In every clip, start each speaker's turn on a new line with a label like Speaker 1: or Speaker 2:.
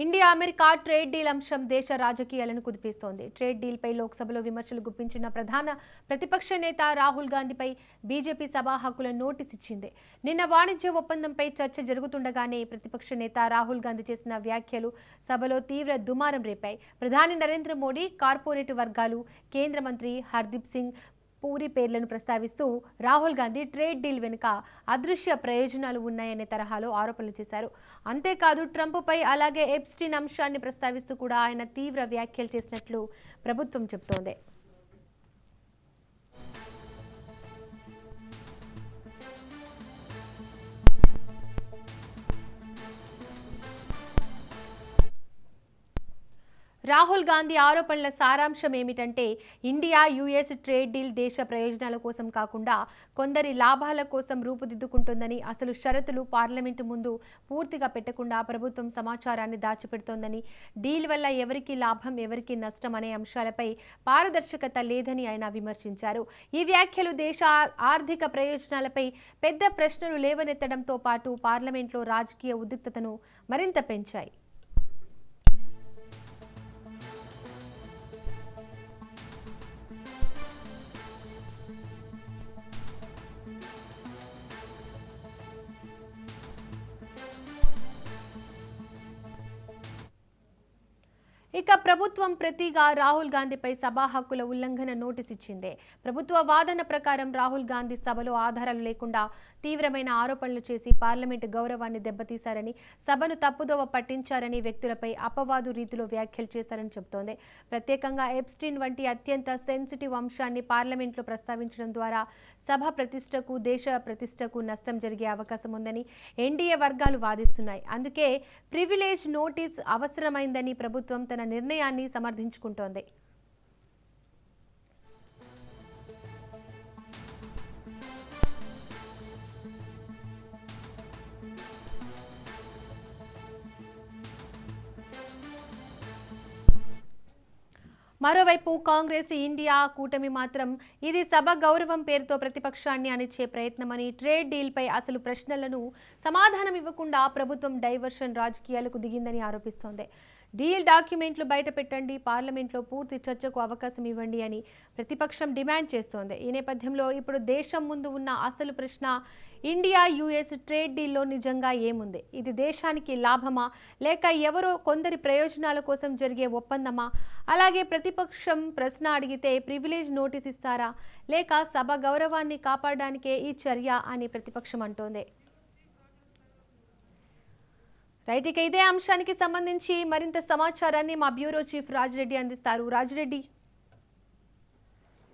Speaker 1: India America trade deal అంశం దేశ రాజకీయాలను కుదిపేస్తోంది. ట్రేడ్ డీల్పై లోక్సభలో విమర్శలు గుప్పించిన ప్రధాన ప్రతిపక్ష నేత రాహుల్ గాంధీపై బీజేపీ సభా హక్కుల నోటీస్ ఇచ్చింది. నిన్న వాణిజ్య ఒప్పందంపై చర్చ జరుగుతుండగానే ప్రతిపక్ష నేత రాహుల్ గాంధీ చేసిన వ్యాఖ్యలు సభలో తీవ్ర దుమారం రేపాయి. ప్రధాని నరేంద్ర మోడీ, కార్పొరేట్ వర్గాలు, కేంద్ర మంత్రి హర్దీప్ సింగ్ పూరి పేర్లను ప్రస్తావిస్తూ రాహుల్ గాంధీ ట్రేడ్ డీల్ వెనుక అదృశ్య ప్రయోజనాలు ఉన్నాయనే తరహాలో ఆరోపణలు చేశారు. అంతేకాదు ట్రంప్పై అలాగే ఎప్స్టీన్ అంశాన్ని ప్రస్తావిస్తూ కూడా ఆయన తీవ్ర వ్యాఖ్యలు చేసినట్లు ప్రభుత్వం చెబుతోంది. రాహుల్ గాంధీ ఆరోపణల సారాంశం ఏమిటంటే ఇండియా యుఎస్ ట్రేడ్ డీల్ దేశ ప్రయోజనాల కోసం కాకుండా కొందరి లాభాల కోసం రూపుదిద్దుకుంటోందని, అసలు షరతులు పార్లమెంటు ముందు పూర్తిగా పెట్టకుండా ప్రభుత్వం సమాచారాన్ని దాచిపెడుతోందని, డీల్ వల్ల ఎవరికి లాభం ఎవరికి నష్టం అనే అంశాలపై పారదర్శకత లేదని ఆయన విమర్శించారు. ఈ వ్యాఖ్యలు దేశ ఆర్థిక ప్రయోజనాలపై పెద్ద ప్రశ్నలు లేవనెత్తడంతో పాటు పార్లమెంట్లో రాజకీయ ఉద్రిక్తతను మరింత పెంచాయి. ఇక ప్రభుత్వం ప్రతిగా రాహుల్ గాంధీపై సభా హక్కుల ఉల్లంఘన నోటీస్ ఇచ్చింది. ప్రభుత్వ వాదన ప్రకారం రాహుల్ గాంధీ సభలో ఆధారాలు లేకుండా తీవ్రమైన ఆరోపణలు చేసి పార్లమెంటు గౌరవాన్ని దెబ్బతీశారని, సభను తప్పుదోవ పట్టించారని, వ్యక్తులపై అపవాదు రీతిలో వ్యాఖ్యలు చేశారని చెబుతోంది. ప్రత్యేకంగా ఎప్స్టీన్ వంటి అత్యంత సెన్సిటివ్ అంశాన్ని పార్లమెంట్లో ప్రస్తావించడం ద్వారా సభ ప్రతిష్టకు, దేశ ప్రతిష్టకు నష్టం జరిగే అవకాశం ఉందని ఎన్డీఏ వర్గాలు వాదిస్తున్నాయి. అందుకే ప్రివిలేజ్ నోటీస్ అవసరమైందని ప్రభుత్వం తన నిర్ణయాన్ని సమర్థించుకుంటోంది. మరోవైపు కాంగ్రెస్, ఇండియా కూటమి మాత్రం ఇది సభ గౌరవం పేరుతో ప్రతిపక్షాన్ని అణిచే ప్రయత్నమని, ట్రేడ్ డీల్పై అసలు ప్రశ్నలను సమాధానం ఇవ్వకుండా ప్రభుత్వం డైవర్షన్ రాజకీయాలకు దిగిందని ఆరోపిస్తోంది. డీల్ డాక్యుమెంట్లు బయట పెట్టండి, పార్లమెంట్లో పూర్తి చర్చకు అవకాశం ఇవ్వండి అని ప్రతిపక్షం డిమాండ్ చేస్తోంది. ఈ నేపథ్యంలో ఇప్పుడు దేశం ముందు ఉన్న అసలు ప్రశ్న ఇండియా యుఎస్ ట్రేడ్ డీల్లో నిజంగా ఏముంది? ఇది దేశానికి లాభమా, లేక ఎవరో కొందరి ప్రయోజనాల కోసం జరిగే ఒప్పందమా? అలాగే ప్రతిపక్షం ప్రశ్న అడిగితే ప్రివిలేజ్ నోటీస్ ఇస్తారా, లేక సభ గౌరవాన్ని కాపాడడానికే ఈ చర్య అని ప్రతిపక్షం అంటోంది. రైట్, ఇక ఇదే అంశానికి సంబంధించి మరింత సమాచారాన్ని మా బ్యూరో చీఫ్ రాజిరెడ్డి అందిస్తారు. రాజిరెడ్డి,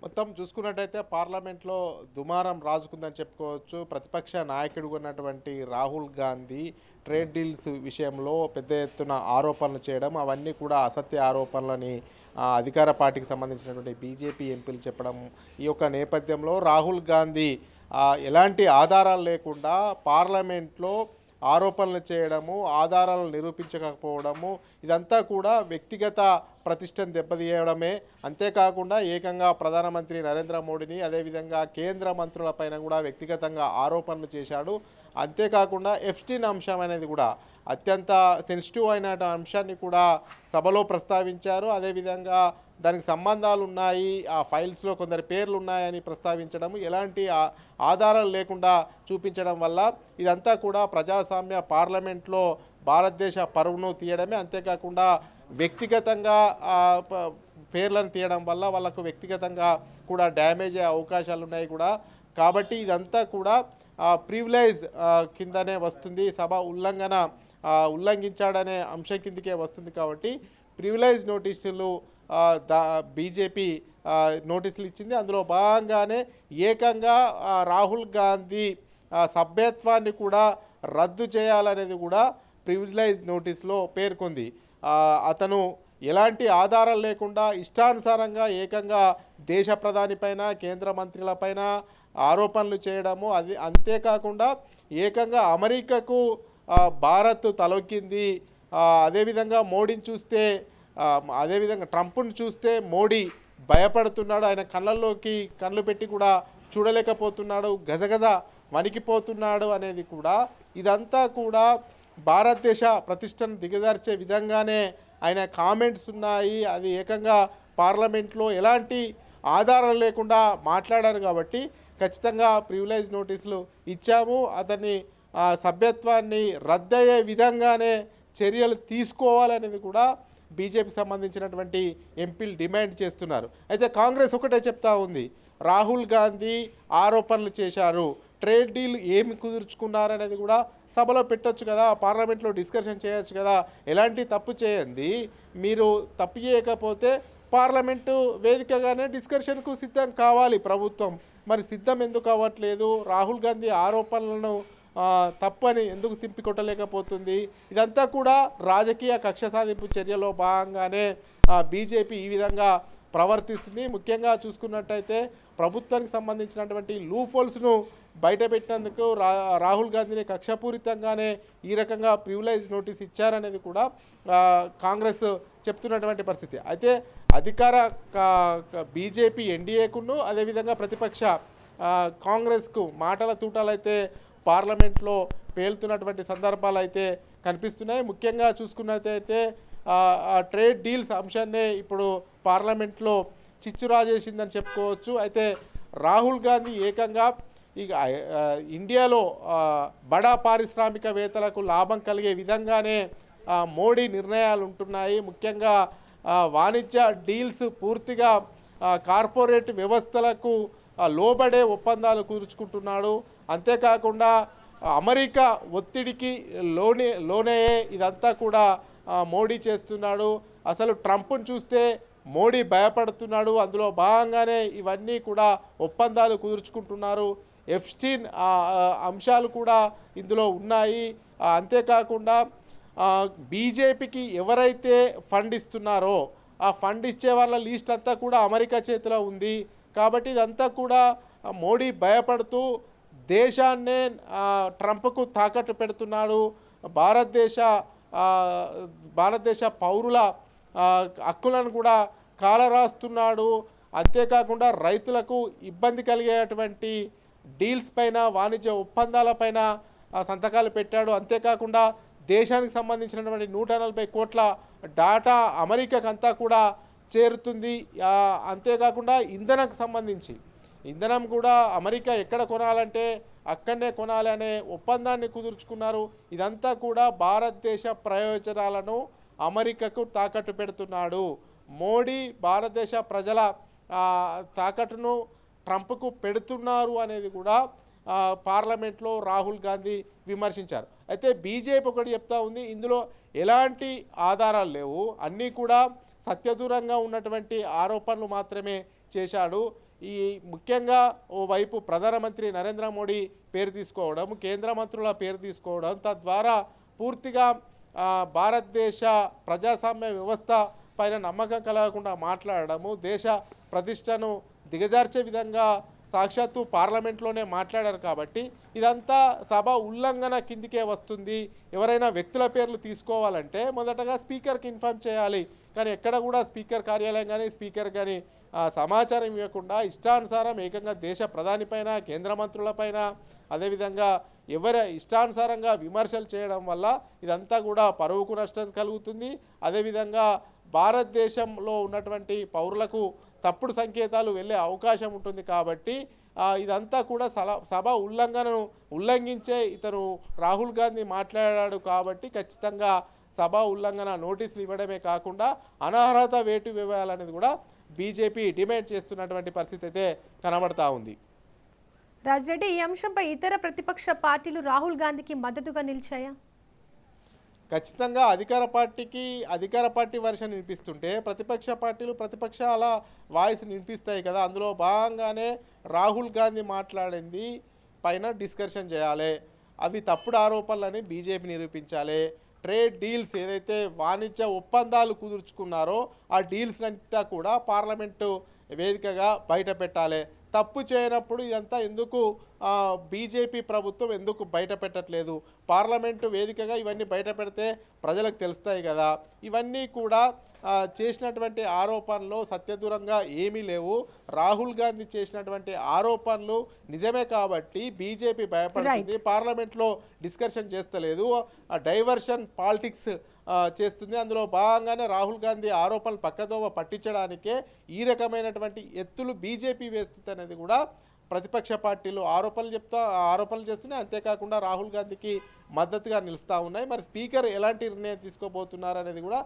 Speaker 2: మొత్తం చూసుకున్నట్టయితే పార్లమెంట్లో దుమారం రాజుకుందని చెప్పుకోవచ్చు. ప్రతిపక్ష నాయకుడు ఉన్నటువంటి రాహుల్ గాంధీ ట్రేడ్ డీల్స్ విషయంలో పెద్ద ఎత్తున ఆరోపణలు చేయడం, అవన్నీ కూడా అసత్య ఆరోపణలని అధికార పార్టీకి సంబంధించినటువంటి బీజేపీ ఎంపీలు చెప్పడం, ఈ యొక్క నేపథ్యంలో రాహుల్ గాంధీ ఎలాంటి ఆధారాలు లేకుండా పార్లమెంట్లో ఆరోపణలు చేయడము, ఆధారాలను నిరూపించకపోవడము, ఇదంతా కూడా వ్యక్తిగత ప్రతిష్టను దెబ్బతీయడమే. అంతేకాకుండా ఏకంగా ప్రధానమంత్రి నరేంద్ర మోడీని, అదేవిధంగా కేంద్ర మంత్రులపైన కూడా వ్యక్తిగతంగా ఆరోపణలు చేశాడు. అంతేకాకుండా ఎప్స్టీన్ అంశం అనేది కూడా అత్యంత సెన్సిటివ్ అయిన అంశాన్ని కూడా సభలో ప్రస్తావించారు. అదేవిధంగా దానికి సంబంధాలు ఉన్నాయి, ఆ ఫైల్స్లో కొందరి పేర్లు ఉన్నాయని ప్రస్తావించడం, ఎలాంటి ఆధారాలు లేకుండా చూపించడం వల్ల ఇదంతా కూడా ప్రజాస్వామ్య పార్లమెంట్లో భారతదేశ పరువును తీయడమే. అంతేకాకుండా వ్యక్తిగతంగా పేర్లను తీయడం వల్ల వాళ్ళకు వ్యక్తిగతంగా కూడా డ్యామేజ్ అయ్యే అవకాశాలు ఉన్నాయి కూడా. కాబట్టి ఇదంతా కూడా ప్రివిలేజ్ కిందనే వస్తుంది, సభ ఉల్లంఘించాడనే అంశం కిందకే వస్తుంది. కాబట్టి ప్రివిలేజ్ నోటీసులు బీజేపీ నోటీసులు ఇచ్చింది. అందులో భాగంగానే ఏకంగా రాహుల్ గాంధీ సభ్యత్వాన్ని కూడా రద్దు చేయాలనేది కూడా ప్రివిలేజ్ నోటీస్లో పేర్కొంది. అతను ఎలాంటి ఆధారాలు లేకుండా ఇష్టానుసారంగా ఏకంగా దేశ ప్రధాని పైన, కేంద్ర మంత్రులపైన ఆరోపణలు చేయడము, అది అంతేకాకుండా ఏకంగా అమెరికాకు భారత్ తలొక్కింది, అదేవిధంగా మోడీని చూస్తే, అదేవిధంగా ట్రంప్ను చూస్తే మోడీ భయపడుతున్నాడు, ఆయన కళ్ళల్లోకి కళ్ళు పెట్టి కూడా చూడలేకపోతున్నాడు, గజగజ వణికిపోతున్నాడు అనేది కూడా, ఇదంతా కూడా భారతదేశ ప్రతిష్టను దిగజార్చే విధంగానే ఆయన కామెంట్స్ ఉన్నాయి. అది ఏకంగా పార్లమెంట్లో ఎలాంటి ఆధారాలు లేకుండా మాట్లాడారు కాబట్టి ఖచ్చితంగా ప్రివిలేజ్ నోటీసులు ఇచ్చాము, అతన్ని సభ్యత్వాన్ని రద్దయ్యే విధంగానే చర్యలు తీసుకోవాలనేది కూడా బీజేపీకి సంబంధించినటువంటి ఎంపీలు డిమాండ్ చేస్తున్నారు. అయితే కాంగ్రెస్ ఒకటే చెప్తా ఉంది, రాహుల్ గాంధీ ఆరోపణలు చేశారు, ట్రేడ్ డీల్ ఏమి కుదుర్చుకున్నారనేది కూడా సభలో పెట్టొచ్చు కదా, పార్లమెంట్లో డిస్కషన్ చేయొచ్చు కదా, ఎలాంటి తప్పు చేయండి, మీరు తప్పు చేయకపోతే పార్లమెంటు వేదికగానే డిస్కషన్కు సిద్ధం కావాలి ప్రభుత్వం. మరి సిద్ధం ఎందుకు అవ్వట్లేదు? రాహుల్ గాంధీ ఆరోపణలను తప్పని ఎందుకు తిప్పికొట్టలేకపోతుంది? ఇదంతా కూడా రాజకీయ కక్ష సాధింపు చర్యలో భాగంగానే బీజేపీ ఈ విధంగా ప్రవర్తిస్తుంది. ముఖ్యంగా చూసుకున్నట్టయితే ప్రభుత్వానికి సంబంధించినటువంటి లూఫోల్స్ను బయటపెట్టినందుకు రాహుల్ గాంధీని కక్షపూరితంగానే ఈ రకంగా ప్రివిలేజ్ నోటీస్ ఇచ్చారనేది కూడా కాంగ్రెస్ చెప్తున్నటువంటి పరిస్థితి. అయితే అధికార బీజేపీ ఎన్డీఏకును అదేవిధంగా ప్రతిపక్ష కాంగ్రెస్కు మాటల తూటాలైతే పార్లమెంట్లో పేలుతున్నటువంటి సందర్భాలు అయితే కనిపిస్తున్నాయి. ముఖ్యంగా చూసుకున్నట్టయితే ట్రేడ్ డీల్స్ అంశాన్నే ఇప్పుడు పార్లమెంట్లో చిచ్చురాజేసిందని చెప్పుకోవచ్చు. అయితే రాహుల్ గాంధీ ఏకంగా ఇక ఇండియాలో బడా పారిశ్రామికవేత్తలకు లాభం కలిగే విధంగానే మోడీ నిర్ణయాలు ఉంటున్నాయి. ముఖ్యంగా వాణిజ్య డీల్స్ పూర్తిగా కార్పొరేట్ వ్యవస్థలకు లోబడే ఒప్పందాలు కుదుర్చుకుంటున్నాడు. అంతేకాకుండా అమెరికా ఒత్తిడికి లోనయ్యే ఇదంతా కూడా మోడీ చేస్తున్నాడు. అసలు ట్రంప్ను చూస్తే మోడీ భయపడుతున్నాడు. అందులో భాగంగానే ఇవన్నీ కూడా ఒప్పందాలు కుదుర్చుకుంటున్నారు. ఎఫ్స్టీన్ అంశాలు కూడా ఇందులో ఉన్నాయి. అంతేకాకుండా బీజేపీకి ఎవరైతే ఫండ్ ఇస్తున్నారో ఆ ఫండ్ ఇచ్చే వాళ్ళ లిస్ట్ అంతా కూడా అమెరికా చేతిలో ఉంది. కాబట్టి ఇదంతా కూడా మోడీ భయపడుతూ దేశాన్నే ట్రంప్కు తాకట్టు పెడుతున్నాడు. భారతదేశ పౌరుల హక్కులను కూడా కాలరాస్తున్నాడు. అంతేకాకుండా రైతులకు ఇబ్బంది కలిగేటువంటి డీల్స్ పైన వాణిజ్య ఒప్పందాలపైన సంతకాలు పెట్టాడు. అంతేకాకుండా దేశానికి సంబంధించినటువంటి 140 కోట్ల డాటా అమెరికాకు అంతా కూడా చేరుతుంది. అంతేకాకుండా ఇంధనంకు సంబంధించి ఇంధనం కూడా అమెరికా ఎక్కడ కొనాలంటే అక్కడనే కొనాలి అనే ఒప్పందాన్ని కుదుర్చుకున్నారు. ఇదంతా కూడా భారతదేశ ప్రయోజనాలను అమెరికాకు తాకట్టు పెడుతున్నాడు. మోడీ భారతదేశ ప్రజల తాకట్టును ట్రంప్కు పెడుతున్నారు అనేది కూడా పార్లమెంట్లో రాహుల్ గాంధీ విమర్శించారు. అయితే బీజేపీ ఒకటి చెప్తా ఉంది, ఇందులో ఎలాంటి ఆధారాలు లేవు, అన్నీ కూడా సత్యదూరంగా ఉన్నటువంటి ఆరోపణలు మాత్రమే చేశాడు. ఈ ముఖ్యంగా ఓవైపు ప్రధానమంత్రి నరేంద్ర మోడీ పేరు తీసుకోవడం, కేంద్ర మంత్రుల పేరు తీసుకోవడం, తద్వారా పూర్తిగా భారతదేశ ప్రజాస్వామ్య వ్యవస్థ పైన నమ్మకం కలగకుండా మాట్లాడము, దేశ ప్రతిష్టను దిగజార్చే విధంగా సాక్షాత్తు పార్లమెంట్లోనే మాట్లాడారు. కాబట్టి ఇదంతా సభ ఉల్లంఘన కిందికే వస్తుంది. ఎవరైనా వ్యక్తుల పేర్లు తీసుకోవాలంటే మొదటగా స్పీకర్కి ఇన్ఫార్మ్ చేయాలి. కానీ ఎక్కడ కూడా స్పీకర్ కార్యాలయం కానీ స్పీకర్ కానీ సమాచారం ఇవ్వకుండా ఇష్టానుసారం ఏకంగా దేశ ప్రధాని పైన, కేంద్ర మంత్రులపైన, అదేవిధంగా ఎవరి ఇష్టానుసారంగా విమర్శలు చేయడం వల్ల ఇదంతా కూడా పరువుకు నష్టం కలుగుతుంది. అదేవిధంగా భారతదేశంలో ఉన్నటువంటి పౌరులకు తప్పుడు సంకేతాలు వెళ్ళే అవకాశం ఉంటుంది. కాబట్టి ఇదంతా కూడా సభ ఉల్లంఘించే ఇతను రాహుల్ గాంధీ మాట్లాడాడు. కాబట్టి ఖచ్చితంగా సభ ఉల్లంఘన నోటీసులు ఇవ్వడమే కాకుండా అనర్హత వేటు వేయాలనేది కూడా బీజేపీ డిమాండ్ చేస్తున్నటువంటి పరిస్థితి అయితే కనబడతా ఉంది.
Speaker 1: రాజిరెడ్డి, ఈ అంశంపై ఇతర ప్రతిపక్ష పార్టీలు రాహుల్ గాంధీకి మద్దతుగా నిలిచాయా?
Speaker 2: ఖచ్చితంగా అధికార పార్టీ వర్షన్ వినిపిస్తుంటే ప్రతిపక్ష పార్టీలు ప్రతిపక్షాల వాయిస్ వినిపిస్తాయి కదా. అందులో భాగంగానే రాహుల్ గాంధీ మాట్లాడింది పైన డిస్కషన్ చేయాలి, అవి తప్పుడు ఆరోపణలని బీజేపీ నిరూపించాలి. ట్రేడ్ డీల్స్ ఏదైతే వాణిజ్య ఒప్పందాలు కుదుర్చుకున్నారో ఆ డీల్స్ అంతా కూడా పార్లమెంటు వేదికగా బయట పెట్టాలి. తప్పు చేయనప్పుడు ఇదంతా ఎందుకు బీజేపీ ప్రభుత్వం ఎందుకు బయట పెట్టట్లేదు? పార్లమెంటు వేదికగా ఇవన్నీ బయట పెడితే ప్రజలకు తెలుస్తాయి కదా. ఇవన్నీ కూడా చేసినటువంటి ఆరోపణలు సత్యదూరంగా ఏమీ లేవు. రాహుల్ గాంధీ చేసినటువంటి ఆరోపణలు నిజమే కాబట్టి బీజేపీ భయపడుతుంది, పార్లమెంట్లో డిస్కషన్ చేస్తలేదు, డైవర్షన్ పాలిటిక్స్ చేస్తుంది. అందులో భాగంగానే రాహుల్ గాంధీ ఆరోపణలు పక్కదోవ పట్టించడానికే ఈ రకమైనటువంటి ఎత్తులు బీజేపీ వేస్తుంది అనేది కూడా ప్రతిపక్ష పార్టీలు ఆరోపణలు చేస్తున్నాయి. అంతేకాకుండా రాహుల్ గాంధీకి మద్దతుగా నిలుస్తూ ఉన్నాయి. మరి స్పీకర్ ఎలాంటి నిర్ణయం తీసుకోబోతున్నారు అనేది కూడా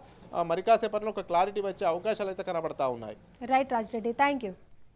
Speaker 2: మరి కాసేపట్లో ఒక క్లారిటీ వచ్చే అవకాశాలు అయితే కనబడతా ఉన్నాయి.
Speaker 1: Right Rajireddy, thank you.